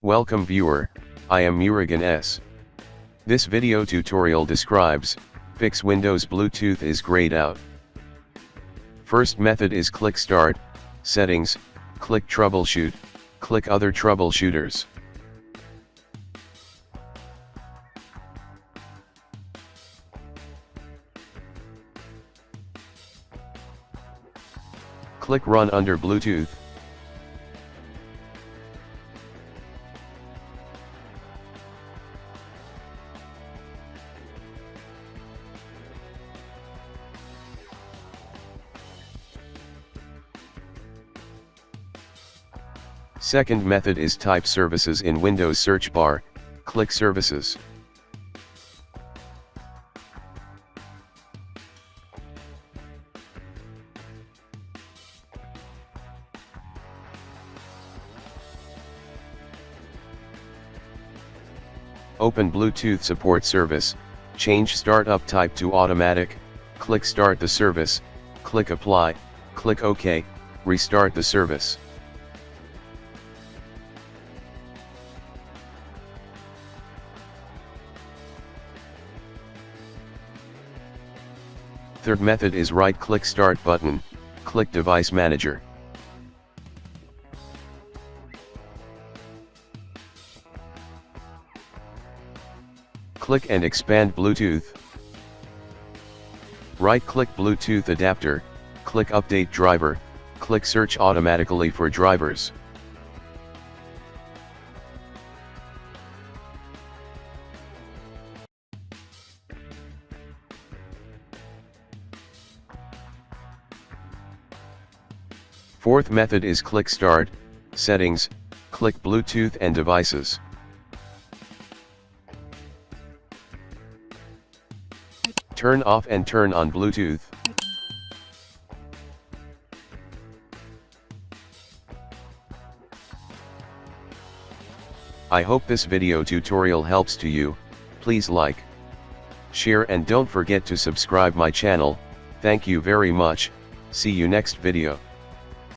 Welcome viewer, I am Murugan S. This video tutorial describes, fix Windows Bluetooth is grayed out. First method is click Start, Settings, click Troubleshoot, click Other Troubleshooters. Click Run under Bluetooth. Second method is type Services in Windows search bar, click Services. Open Bluetooth Support Service, change Startup type to Automatic, click Start the service, click Apply, click OK, restart the service. Third method is right-click Start button, click Device Manager. Click and expand Bluetooth. Right-click Bluetooth adapter, click Update Driver, click Search automatically for drivers. Fourth method is click Start, Settings, click Bluetooth and Devices. Turn off and turn on Bluetooth. I hope this video tutorial helps to you. Please like, share and don't forget to subscribe my channel. Thank you very much. See you next video.